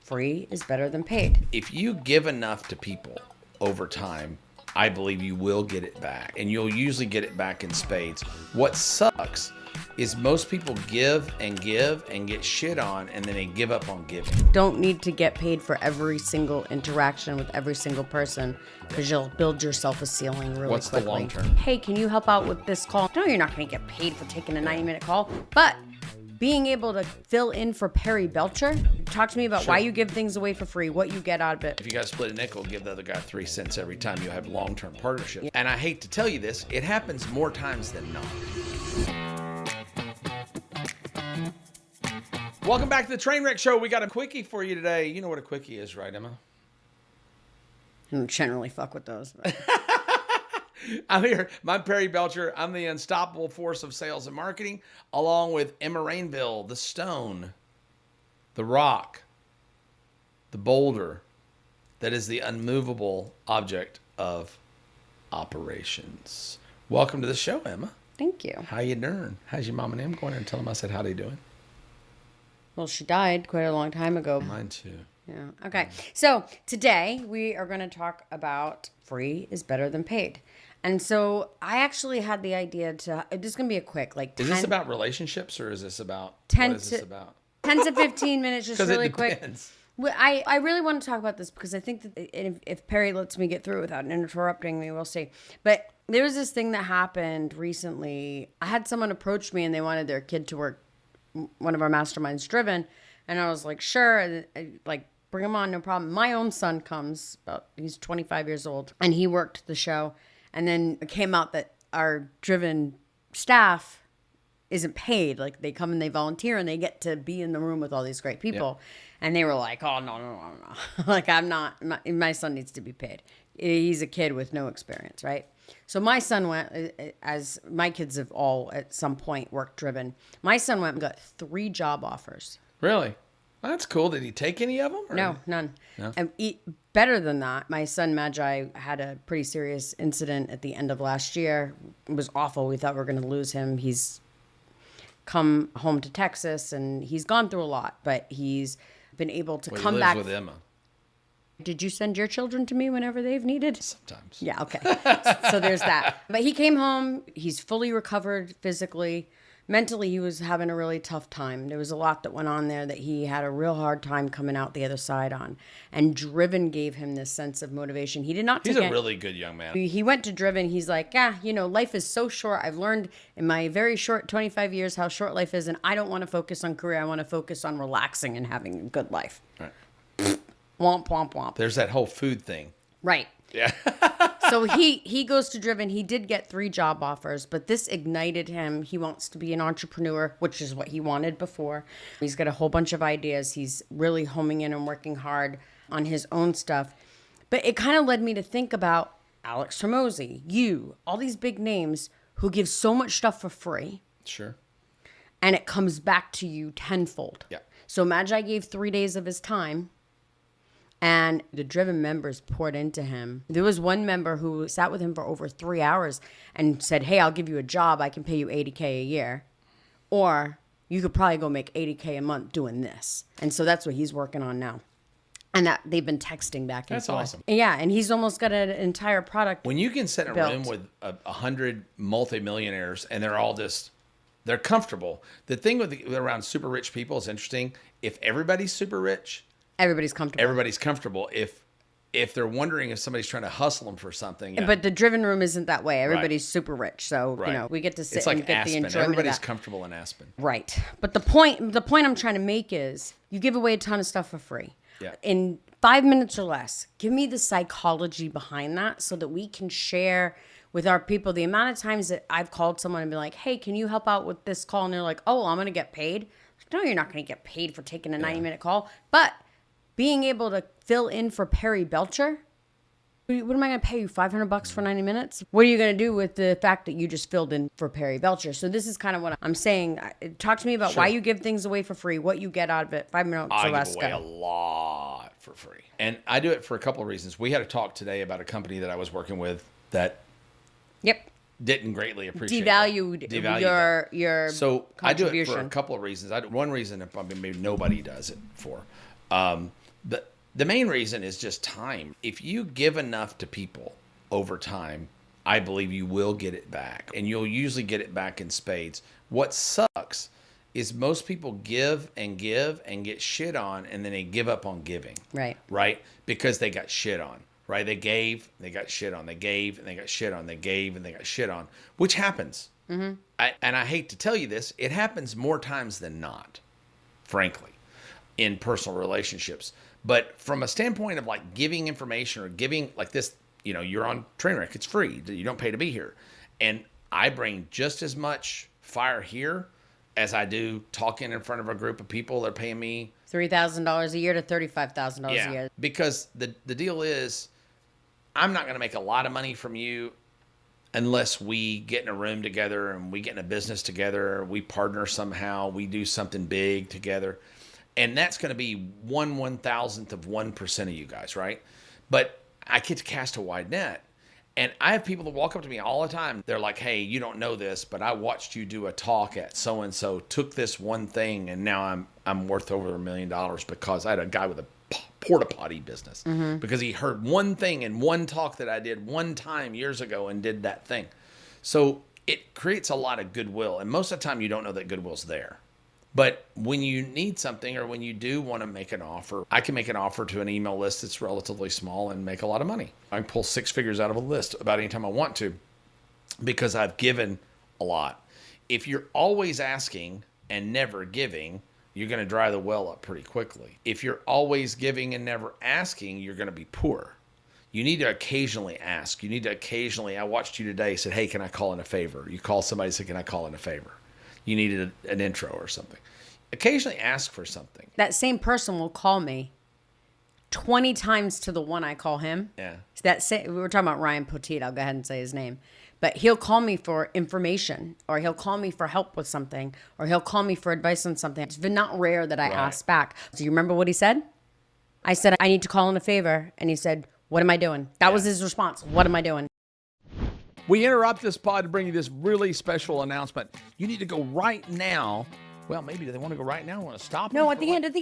free is better than paid. If you give enough to people over time, I believe you will get it back, and you'll usually get it back in spades. What sucks is most people give and get shit on, and then they give up on giving. Don't need to get paid for every single interaction with every single person, because you'll build yourself a ceiling really What's quickly. the long term? Hey, can you help out with this call? No, you're not going to get paid for taking a 90-minute call, but being able to fill in for Perry Belcher, talk to me about why you give things away for free, what you get out of it. If you got to split a nickel, give the other guy 3 cents every time. You have long-term partnership. Yeah. And I hate to tell you this, it happens more times than not. Welcome back to the Trainwreck Show. We got a quickie for you today. You know what a quickie is, right, Emma? I don't generally fuck with those. But. I'm here. I'm Perry Belcher. I'm the unstoppable force of sales and marketing, along with Emma Rainville, the stone, the rock, the boulder that is the unmovable object of operations. Welcome to the show, Emma. Thank you. How you doing? How's your mom and them going there and tell them I said how they doing? Well, she died quite a long time ago. Mine too. Yeah. Okay. So today we are going to talk about free is better than paid. And so I actually had the idea to, this is going to be a quick, like 10. Is this about relationships or is this about, 10 what is this about? 10 to 15 minutes, just really quick. Depends. I really want to talk about this because I think that if Perry lets me get through without interrupting me, we'll see. But there was this thing that happened recently. I had someone approach me and they wanted their kid to work one of our masterminds Driven. And I was like, sure, like bring him on, no problem. My own son comes, he's 25 years old, and he worked the show. And then it came out that our Driven staff isn't paid. Like they come and they volunteer and they get to be in the room with all these great people. Yep. And they were like, oh, no. Like my son needs to be paid. He's a kid with no experience, right? So my son went, as my kids have all at some point worked Driven. My son went and got 3 job offers. Really? That's cool. Did he take any of them? Or? No, none. No? And better than that, my son Magi had a pretty serious incident at the end of last year. It was awful. We thought we were going to lose him. He's come home to Texas, and he's gone through a lot, but he's been able to come back. He lives with Emma. Did you send your children to me whenever they've needed? Sometimes. Yeah, okay. So there's that. But he came home. He's fully recovered physically. Mentally, he was having a really tough time. There was a lot that went on there that he had a real hard time coming out the other side on. And Driven gave him this sense of motivation. He did not take He's a really good young man. He went to Driven. He's like, yeah, life is so short. I've learned in my very short 25 years how short life is, and I don't want to focus on career. I want to focus on relaxing and having a good life. Right. Womp, womp, womp. There's that whole food thing. Right. Yeah. So he goes to Driven. He did get 3 job offers, but this ignited him. He wants to be an entrepreneur, which is what he wanted before. He's got a whole bunch of ideas. He's really homing in and working hard on his own stuff. But it kind of led me to think about Alex Hormozi, all these big names who give so much stuff for free. Sure. And it comes back to you tenfold. Yeah. So Magi gave 3 days of his time. And the Driven members poured into him. There was one member who sat with him for over 3 hours and said, hey, I'll give you a job. I can pay you $80K a year. Or you could probably go make $80K a month doing this. And so that's what he's working on now. And that they've been texting back and forth. That's awesome. Yeah, and he's almost got an entire product. When you can sit in a built. room with 100 multimillionaires and they're all they're comfortable. The thing around super rich people is interesting. If everybody's super rich, everybody's comfortable. Everybody's comfortable. If they're wondering if somebody's trying to hustle them for something. But the Driven room isn't that way. Everybody's super rich. So, we get to sit and get Aspen. the enjoyment Everybody's of that. comfortable in Aspen. Right. But the point I'm trying to make is you give away a ton of stuff for free. Yeah. In 5 minutes or less, give me the psychology behind that so that we can share with our people. The amount of times that I've called someone and been like, hey, can you help out with this call? And they're like, oh, well, I'm going to get paid. No, you're not going to get paid for taking a 90-minute call. But being able to fill in for Perry Belcher, what am I going to pay you, $500 for 90 minutes? What are you going to do with the fact that you just filled in for Perry Belcher? So this is kind of what I'm saying. Talk to me about why you give things away for free, what you get out of it. 5 minutes or less. I give away a lot for free. And I do it for a couple of reasons. We had a talk today about a company that I was working with that didn't greatly appreciate devalued your So contribution. I do it for a couple of reasons. One reason maybe nobody does it for. The main reason is just time. If you give enough to people over time, I believe you will get it back, and you'll usually get it back in spades. What sucks is most people give and get shit on, and then they give up on giving. Right? Because they got shit on. Right? They gave, they got shit on. They gave, and they got shit on. They gave, and they got shit on, which happens. And I hate to tell you this, it happens more times than not, frankly, in personal relationships. But from a standpoint of like giving information or giving like this, you're on Trainwreck, it's free. You don't pay to be here. And I bring just as much fire here as I do talking in front of a group of people that are paying me $3,000 a year to $35,000 a year. Because the deal is, I'm not going to make a lot of money from you unless we get in a room together and we get in a business together, we partner somehow, we do something big together. And that's going to be 1/1000th of 1% of you guys, right? But I get to cast a wide net. And I have people that walk up to me all the time. They're like, hey, you don't know this, but I watched you do a talk at so-and-so, took this one thing, and now I'm worth over $1 million because I had a guy with a porta potty business because he heard one thing in one talk that I did one time years ago and did that thing. So it creates a lot of goodwill. And most of the time you don't know that goodwill's there. But when you need something or when you do want to make an offer, I can make an offer to an email list that's relatively small and make a lot of money. I can pull 6 figures out of a list about any time I want to because I've given a lot. If you're always asking and never giving, you're going to dry the well up pretty quickly. If you're always giving and never asking, you're going to be poor. You need to occasionally ask. You need to occasionally, I watched you today, said, hey, can I call in a favor? You call somebody, said, can I call in a favor? You needed an intro or something. Occasionally ask for something. That same person will call me 20 times to the one I call him. Yeah. We were talking about Ryan Poteet. I'll go ahead and say his name. But he'll call me for information, or he'll call me for help with something, or he'll call me for advice on something. It's not rare that I ask back. Do you remember what he said? I said, I need to call in a favor. And he said, what am I doing? That was his response. What am I doing? We interrupt this pod to bring you this really special announcement. You need to go right now. Well, maybe they want to go right now. Want to stop? No, at the end. We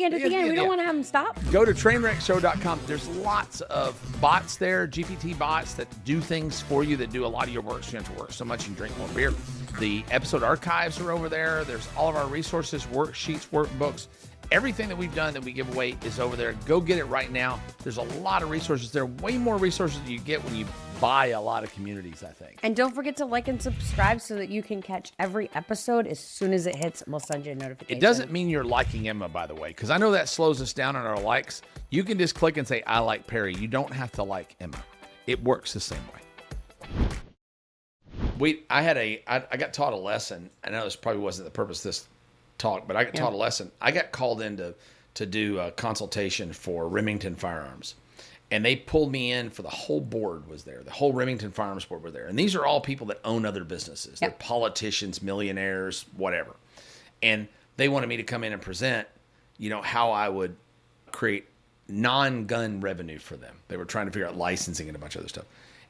don't want to have them stop. Go to trainwreckshow.com. There's lots of bots there, GPT bots that do things for you, that do a lot of your work. So you don't have to work so much. You can drink more beer. The episode archives are over there. There's all of our resources, worksheets, workbooks. Everything that we've done that we give away is over there. Go get it right now. There's a lot of resources there. Way more resources than you get when you buy a lot of communities, I think. And don't forget to like and subscribe so that you can catch every episode as soon as it hits. We'll send you a notification. It doesn't mean you're liking Emma, by the way, because I know that slows us down on our likes. You can just click and say, I like Perry. You don't have to like Emma. It works the same way. I got taught a lesson. I know this probably wasn't the purpose of this talk, but I got taught a lesson. I got called in to do a consultation for Remington Firearms. And they pulled me in for the whole board was there. The whole Remington Firearms board were there. And these are all people that own other businesses. They're politicians, millionaires, whatever. And they wanted me to come in and present, how I would create non-gun revenue for them. They were trying to figure out licensing and a bunch of other stuff.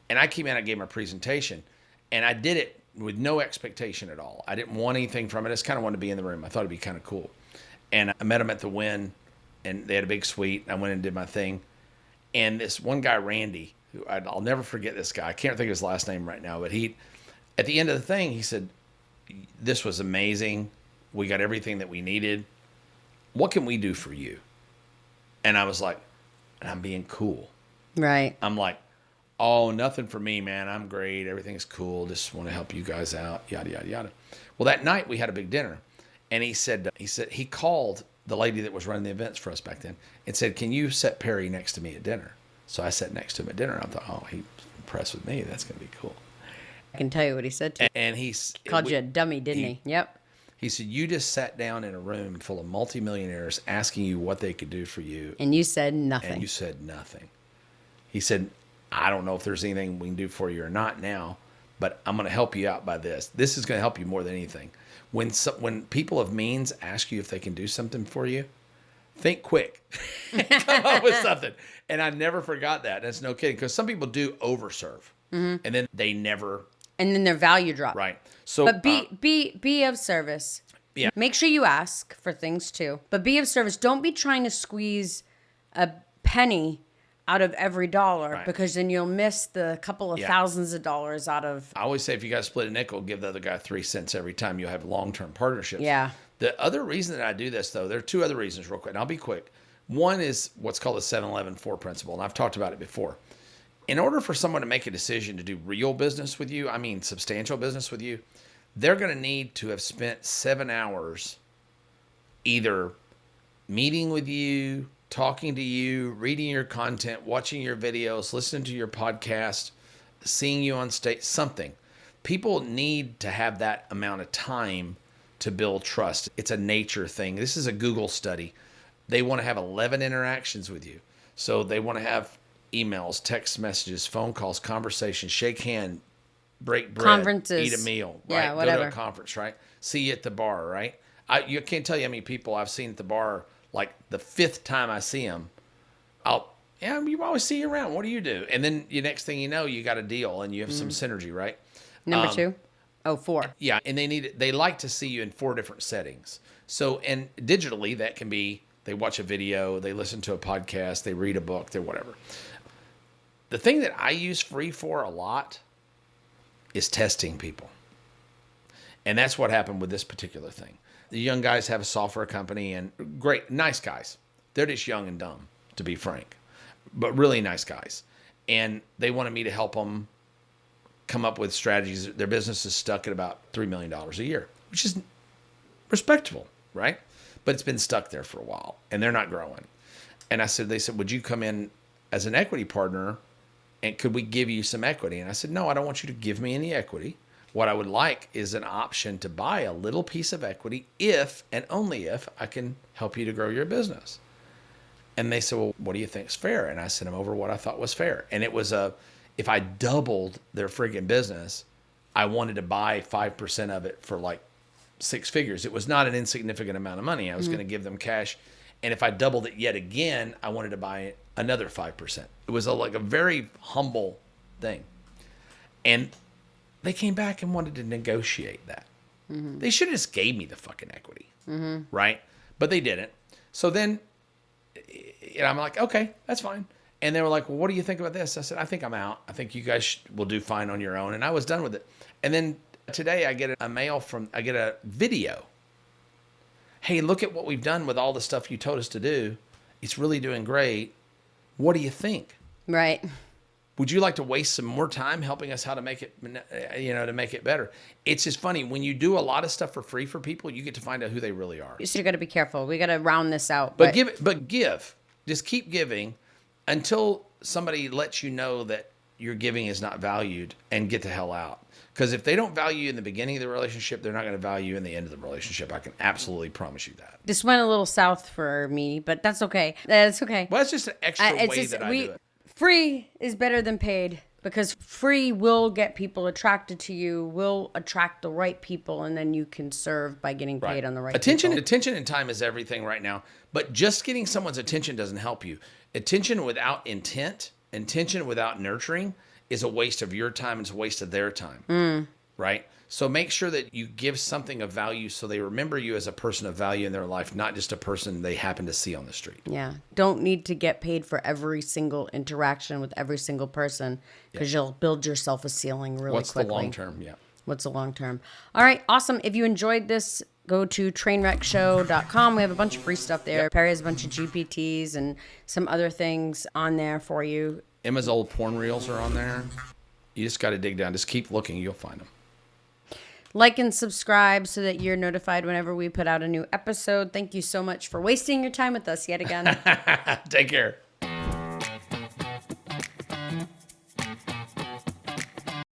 And I came in, I gave them a presentation, and I did it with no expectation at all. I didn't want anything from it. I just kind of wanted to be in the room. I thought it'd be kind of cool. And I met them at the Wynn, and they had a big suite. I went and did my thing. And this one guy, Randy, who I'll never forget this guy. I can't think of his last name right now, but at the end of the thing, he said, this was amazing. We got everything that we needed. What can we do for you? And I was like, and I'm being cool. Right. I'm like, oh, nothing for me, man. I'm great. Everything's cool. Just want to help you guys out. Yada, yada, yada. Well, that night we had a big dinner. And he called the lady that was running the events for us back then and said, can you set Perry next to me at dinner? So I sat next to him at dinner. I thought, oh, he's impressed with me. That's going to be cool. I can tell you what he said to you. And called you a dummy, didn't he? Yep. He said, you just sat down in a room full of multimillionaires asking you what they could do for you. And you said nothing. And you said nothing. He said, I don't know if there's anything we can do for you or not now, but I'm going to help you out by this. This is going to help you more than anything. When people of means ask you if they can do something for you, think quick. Come up with something. And I never forgot that. That's no kidding. Because some people do overserve. Mm-hmm. And then they never. And then their value drops. Right. So, but be of service. Yeah. Make sure you ask for things too. But be of service. Don't be trying to squeeze a penny out of every dollar, Right. because then you'll miss the couple of thousands of dollars out of. I always say if you got to split a nickel, give the other guy 3 cents every time. You'll have long-term partnerships. Yeah. The other reason that I do this, though, there are 2 other reasons real quick, and I'll be quick. One is what's called the 7-11-4 principle, and I've talked about it before. In order for someone to make a decision to do real business with you, I mean substantial business with you, they're going to need to have spent 7 hours either meeting with you, talking to you, reading your content, watching your videos, listening to your podcast, seeing you on stage, something. People need to have that amount of time to build trust. It's a nature thing. This is a Google study. They want to have 11 interactions with you. So they want to have emails, text messages, phone calls, conversations, shake hand, break bread, Conferences. eat a meal, right? Yeah, Go whatever. to a conference, right? See you at the bar, right? You can't tell you how many people I've seen at the bar. Like the 5th time I see them, you always see you around. What do you do? And then the next thing you know, you got a deal and you have some synergy, right? Number 2? Oh, 4. Yeah, and they like to see you in 4 different settings. So, and digitally, that can be they watch a video, they listen to a podcast, they read a book, they're whatever. The thing that I use free for a lot is testing people. And that's what happened with this particular thing. The young guys have a software company, and great, nice guys. They're just young and dumb, to be frank, but really nice guys. And they wanted me to help them come up with strategies. Their business is stuck at about $3 million a year, which is respectable, right? But it's been stuck there for a while, and they're not growing. And they said, would you come in as an equity partner, and could we give you some equity? And I said, no, I don't want you to give me any equity. What I would like is an option to buy a little piece of equity if and only if I can help you to grow your business. And they said, well, what do you think is fair? And I sent them over what I thought was fair. And it was if I doubled their friggin' business, I wanted to buy 5% of it for like 6 figures. It was not an insignificant amount of money. I was going to give them cash. And if I doubled it yet again, I wanted to buy another 5%. It was like a very humble thing. And they came back and wanted to negotiate that. Mm-hmm. They should have just gave me the fucking equity, right? But they didn't. So then I'm like, okay, that's fine. And they were like, well, what do you think about this? I said, I think I'm out. I think you guys will do fine on your own. And I was done with it. And then today I get I get a video. Hey, look at what we've done with all the stuff you told us to do. It's really doing great. What do you think? Right. Would you like to waste some more time helping us how to make it, to make it better? It's just funny. When you do a lot of stuff for free for people, you get to find out who they really are. So you got to be careful. We got to round this out. But give. Just keep giving until somebody lets you know that your giving is not valued, and get the hell out. Because if they don't value you in the beginning of the relationship, they're not going to value you in the end of the relationship. I can absolutely promise you that. This went a little south for me, but that's okay. That's okay. Well, it's just an extra way that I do it. Free is better than paid, because free will get people attracted to you, will attract the right people, and then you can serve by getting paid on the right people. Attention and time is everything right now, but just getting someone's attention doesn't help you. Attention without intent, attention without nurturing is a waste of your time, and it's a waste of their time, right? So make sure that you give something of value so they remember you as a person of value in their life, not just a person they happen to see on the street. Yeah. Don't need to get paid for every single interaction with every single person, because you'll build yourself a ceiling really quickly. What's the long term? Yeah. What's the long term? All right. Awesome. If you enjoyed this, go to trainwreckshow.com. We have a bunch of free stuff there. Yep. Perry has a bunch of GPTs and some other things on there for you. Emma's old porn reels are on there. You just got to dig down. Just keep looking. You'll find them. Like and subscribe so that you're notified whenever we put out a new episode. Thank you so much for wasting your time with us yet again. Take care.